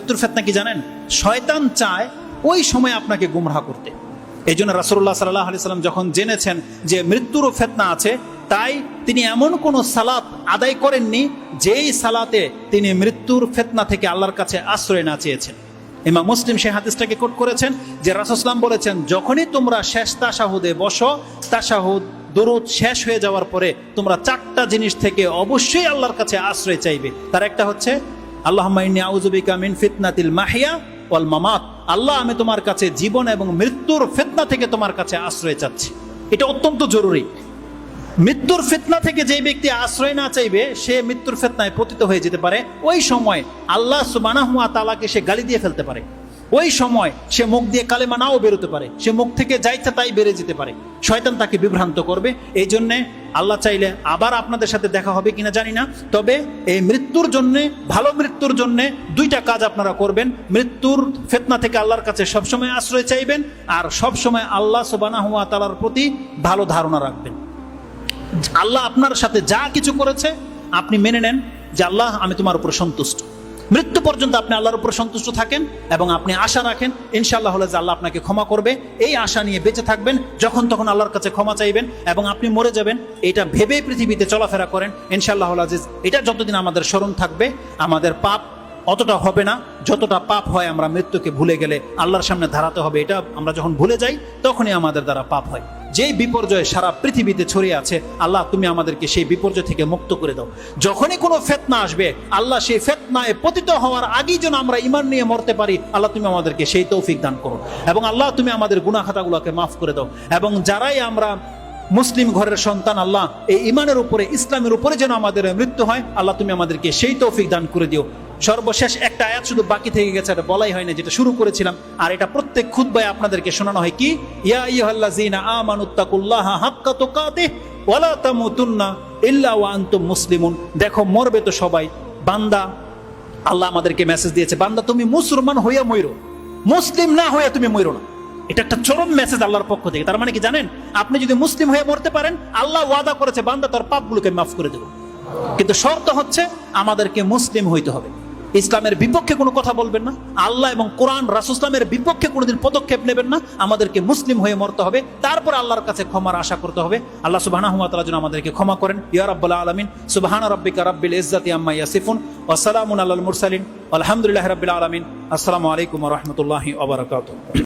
মৃত্যুর ফিতনা কি জানেন? শয়তান চায় ওই সময় আপনাকে গুমরাহ করতে। এই জন্য রাসূলুল্লাহ সাল্লাল্লাহু আলাইহি সাল্লাম যখন জেনেছেন যে মৃত্যুরও ফিতনা আছে, তাই তিনি এমন কোন সালাত আদায় করেননি যেই সালাতে তিনি মৃত্যুর ফিতনা থেকে আল্লাহর কাছে আশ্রয় না চেয়েছেন। ইমাম মুসলিম সেই হাদিসটাকে কোট করেছেন যে রাসূল সাল্লাল্লাহু আলাইহি ওয়াসাল্লাম বলেছেন, যখনই তোমরা শেষ তাশাহুদে বসো, তাশাহুদ দরুদ শেষ হয়ে যাওয়ার পরে তোমরা চারটা জিনিস থেকে অবশ্যই আল্লাহর কাছে আশ্রয় চাইবে। তার একটা হচ্ছে আল্লাহুম্মা ইন্নী আউযু বিকা মিন ফিতনাতিল মাহিয়া ওয়াল মামাত, আল্লাহ আমি তোমার কাছে জীবন এবং মৃত্যুর ফিতনা থেকে তোমার কাছে আশ্রয় চাচ্ছি। এটা অত্যন্ত জরুরি। মৃত্যুর ফিতনা থেকে যে ব্যক্তি আশ্রয় না চাইবে সে মৃত্যুর ফিতনায় পতিত হয়ে যেতে পারে। ওই সময় আল্লাহ সুবহানাহু ওয়া তাআলাকে সে গালি দিয়ে ফেলতে পারে, ওই সময় সে মুখ দিয়ে কালেমা নাও বেরোতে পারে, সে মুখ থেকে যা ইচ্ছা তাই বেড়ে যেতে পারে, শয়তান তাকে বিভ্রান্ত করবে। এই জন্যে আল্লাহ চাইলে আবার আপনাদের সাথে দেখা হবে কিনা জানি না, তবে এই মৃত্যুর জন্যে, ভালো মৃত্যুর জন্যে দুইটা কাজ আপনারা করবেন। মৃত্যুর ফিতনা থেকে আল্লাহর কাছে সবসময় আশ্রয় চাইবেন, আর সবসময় আল্লাহ সুবহানাহু ওয়া তাআলার প্রতি ভালো ধারণা রাখবেন। আল্লাহ আপনার সাথে যা কিছু করেছে আপনি মেনে নেন যে আল্লাহ আমি তোমার উপর সন্তুষ্ট। মৃত্যু পর্যন্ত আপনি আল্লাহর উপর সন্তুষ্ট থাকেন এবং আপনি আশা রাখেন ইনশাআল্লাহ হলে যে আল্লাহ আপনাকে ক্ষমা করবে, এই আশা নিয়ে বেঁচে থাকবেন। যখন তখন আল্লাহর কাছে ক্ষমা চাইবেন এবং আপনি মরে যাবেন এটা ভেবে পৃথিবীতে চলাফেরা করেন। ইনশাআল্লাহ আজিজ এটা যতদিন আমাদের স্মরণ থাকবে আমাদের পাপ অতটা হবে না যতটা পাপ হয় আমরা মৃত্যুকে ভুলে গেলে আল্লাহর সামনে দাঁড়াতে হবে। এটা আমরা যখন ভুলে যাই তখনই আমাদের দ্বারা পাপ হয়। যেই বিপর্যয় সারা পৃথিবীতে ছড়িয়ে আছে, আল্লাহ তুমি আমাদেরকে সেই বিপর্যয় থেকে মুক্ত করে দাও। যখনই কোনো ফিতনা আসবে আল্লাহ সেই ফিতনায় পতিত হওয়ার আগেই যেন আমরা ঈমান নিয়ে মরতে পারি, আল্লাহ তুমি আমাদেরকে সেই তৌফিক দান করো। এবং আল্লাহ তুমি আমাদের গুনাহ খাতাগুলোকে মাফ করে দাও। এবং যারাই আমরা মুসলিম ঘরের সন্তান, আল্লাহ এই ঈমানের উপরে, ইসলামের উপরে যেন আমাদের মৃত্যু হয়, আল্লাহ তুমি আমাদেরকে সেই তৌফিক দান করে দিও। সর্বশেষ একটা আয়াত শুধু বাকি থেকে গেছে, এটা বলাই হয় না, যেটা শুরু করেছিলাম, আর এটা প্রত্যেক খুতবায় আপনাদেরকে শোনানো হয়। কি? ইয়া আইয়ুহাল্লাযীনা আমানুত্তাকুল্লাহা হাক্কা তুকাতিহি ওয়া লা তামুতুন্না ইল্লা ওয়া আনতুম মুসলিমুন। দেখো মরবে তো সবাই, বান্দা আল্লাহ আমাদেরকে মেসেজ দিয়েছে, বান্দা তুমি মুসলমান হইয়া মইরো, মুসলিম না হইয়া তুমি মইরো না। এটা একটা চরম মেসেজ আল্লাহর পক্ষ থেকে। তার মানে কি জানেন? আপনি যদি মুসলিম হয়ে মরতে পারেন, আল্লাহ ওয়াদা করেছে বান্দা তোর পাপগুলোকে মাফ করে দেব। কিন্তু শর্ত হচ্ছে আমাদেরকে মুসলিম হইতে হবে। ইসলামের বিপক্ষে কোনো কথা বলবেন না, আল্লাহ এবং কোরআন রাসূল ইসলামের বিপক্ষে কোনোদিন পদক্ষেপ নেবেন না। আমাদেরকে মুসলিম হয়ে মরতে হবে, তারপর আল্লাহর কাছে ক্ষমার আশা করতে হবে। আল্লাহ সুবহানাহু ওয়া তাআলা যেন আমাদেরকে ক্ষমা করেন। ইয়া রাব্বাল আলামিন, সুবহানা রাব্বিকা রাব্বিল ইজ্জাতি আম্মা ইয়াসিফুন ওয়া সালামুন আলাল মুরসালিন আলহামদুলিল্লাহি রাব্বিল আলামিন। আসসালামু আলাইকুম ওয়া রাহমাতুল্লাহি ওয়া বারাকাতুহু।